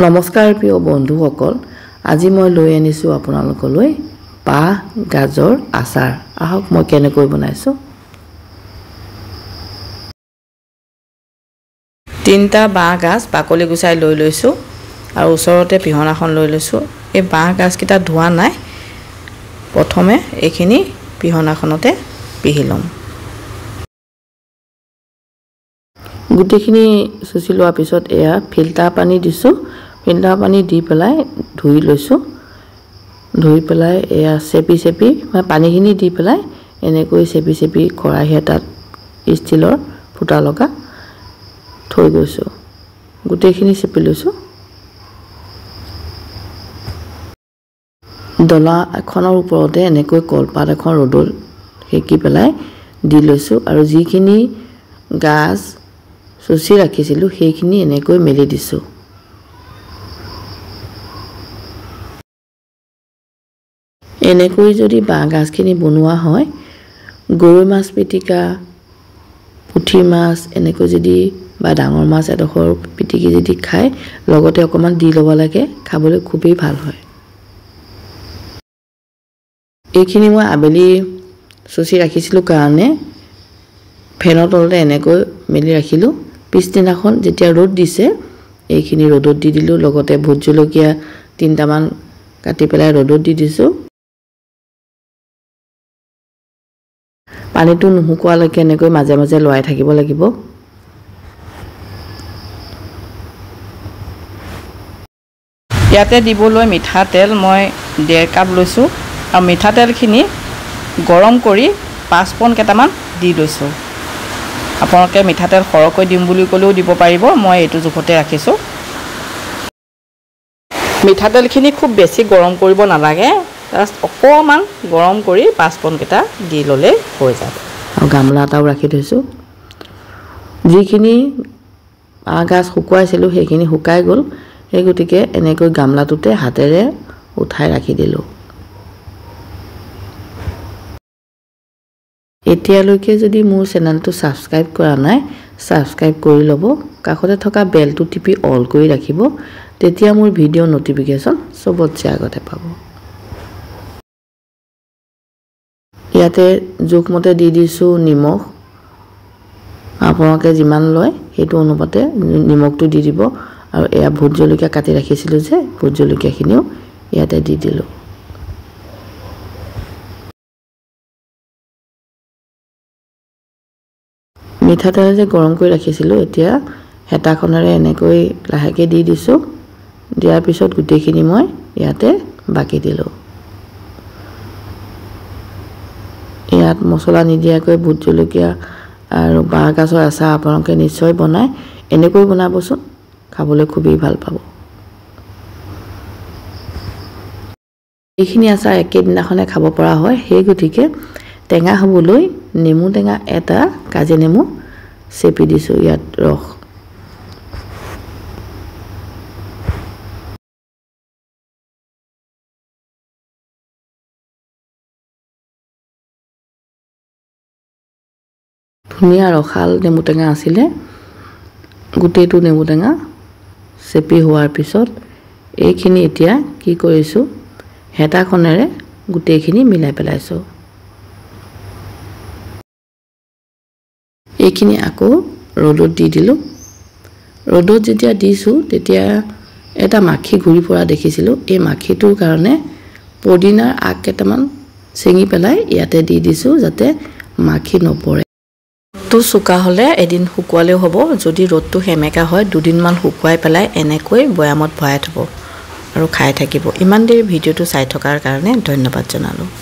নমস্কাৰ প্ৰিয় বন্ধুসকল, আজি মই লৈ আনিছোঁ আপোনালোকলৈ বাঁহ গাজৰ আচাৰ। আহক মই কেনেকৈ বনাইছোঁ। 3টা বাঁহ গাজ বাকলি গুচাই লৈ লৈছোঁ আৰু ওচৰতে পিহনাখন লৈ লৈছোঁ। এই বাঁহ গাজকেইটা ধোৱা নাই, প্ৰথমে এইখিনি পিহনাখনতে পিহি ল'ম। গোটেইখিনি চুচি লোৱাৰ পিছত এয়া ফিল্টাৰ পানী দিছোঁ। ফিল্টাৰ পানী দি পেলাই ধুই লৈছোঁ। ধুই পেলাই এয়া চেপি মানে পানীখিনি দি পেলাই এনেকৈ চেপি খৰাহি এটাত ষ্টিলৰ ফুটা লগা থৈ গৈছোঁ। গোটেইখিনি চেপি লৈছোঁ। ডলা এখনৰ ওপৰতে এনেকৈ কলপাত এখন ৰ'দত সেকি পেলাই দি লৈছোঁ আৰু যিখিনি গাজ চুচি ৰাখিছিলোঁ সেইখিনি এনেকৈ মেলি দিছোঁ। এনেকৈ যদি বাঁহ গাজখিনি বনোৱা হয়, গৰৈ মাছ পিটিকা, পুঠি মাছ এনেকৈ যদি বা ডাঙৰ মাছ এডোখৰ পিটিকি যদি খায়, লগতে অকণমান দি ল'ব লাগে, খাবলৈ খুবেই ভাল হয়। এইখিনি মই আবেলি চুচি ৰাখিছিলোঁ কাৰণে ফেনৰ তলতে এনেকৈ মেলি ৰাখিলোঁ। পিছদিনাখন যেতিয়া ৰ'দ দিছে, এইখিনি ৰ'দত দি দিলোঁ। লগতে ভোট জলকীয়া 3টামান কাটি পেলাই ৰ'দত দি দিছোঁ। পানীটো নুশুকোৱালৈকে এনেকৈ মাজে মাজে লৰাই থাকিব লাগিব। ইয়াতে দিবলৈ মিঠাতেল মই 1.5 কাপ লৈছোঁ আৰু মিঠাতেলখিনি গৰম কৰি 5 পন কেইটামান দি লৈছোঁ। আপোনালোকে মিঠাতেল সৰহকৈ দিম বুলি ক'লেও দিব পাৰিব, মই এইটো জোখতে ৰাখিছোঁ। মিঠাতেলখিনি খুব বেছি গৰম কৰিব নালাগে, জাষ্ট অকণমান গৰম কৰি 5 পন কেইটা দি ল'লেই হৈ যাব। আৰু গামলা এটাও ৰাখি থৈছোঁ। যিখিনি বাঁহ গাজ শুকুৱাইছিলোঁ সেইখিনি শুকাই গ'ল, সেই গতিকে এনেকৈ গামলাটোতে হাতেৰে উঠাই ৰাখি দিলোঁ। এতিয়ালৈকে যদি মোৰ চেনেলটো ছাবস্ক্ৰাইব কৰা নাই, ছাবস্ক্ৰাইব কৰি ল'ব। কাষতে থকা বেলটো টিপি অল কৰি ৰাখিব, তেতিয়া মোৰ ভিডিঅ' ন'টিফিকেশ্যন চবতছে আগতে পাব। ইয়াতে জোখমতে দি দিছোঁ নিমখ। আপোনালোকে যিমান লয় সেইটো অনুপাতে নিমখটো দি দিব। আৰু এয়া ভোট জলকীয়া কাটি ৰাখিছিলোঁ যে, ভোট জলকীয়াখিনিও ইয়াতে দি দিলোঁ। মিঠাতেল যে গৰম কৰি ৰাখিছিলোঁ, এতিয়া হেতাখনেৰে এনেকৈ লাহেকৈ দি দিছোঁ। দিয়াৰ পিছত গোটেইখিনি মই ইয়াতে বাকি দিলোঁ। ইয়াত মছলা নিদিয়াকৈ ভোট জলকীয়া আৰু বাঁহ গাজৰ আচাৰ আপোনালোকে নিশ্চয় বনায়। এনেকৈ বনাবচোন, খাবলৈ খুবেই ভাল পাব। এইখিনি আচাৰ একেদিনাখনে খাব পৰা হয়, সেই গতিকে টেঙা হ'বলৈ নেমু টেঙা এটা, কাজি নেমু চেপি দিছোঁ ইয়াত ৰস। ধুনীয়া ৰসাল নেমু টেঙা আছিলে। গোটেইটো নেমু টেঙা চেপি হোৱাৰ পিছত এইখিনি এতিয়া কি কৰিছোঁ, হেতাখনেৰে গোটেইখিনি মিলাই পেলাইছোঁ। এইখিনি আকৌ ৰ'দত দি দিলোঁ। ৰ'দত যেতিয়া দিছোঁ তেতিয়া এটা মাখি ঘূৰি পৰা দেখিছিলোঁ। এই মাখিটোৰ কাৰণে পদিনাৰ আগ কেইটামান ছিঙি পেলাই ইয়াতে দি দিছোঁ, যাতে মাখি নপৰে। ৰ'দটো চোকা হ'লে এদিন শুকুৱালেও হ'ব। যদি ৰ'দটো সেমেকা হয়, 2 দিনমান শুকুৱাই পেলাই এনেকৈ বৈয়ামত ভৰাই থ'ব আৰু খাই থাকিব। ইমান দেৰি ভিডিঅ'টো চাই থকাৰ কাৰণে ধন্যবাদ জনালোঁ।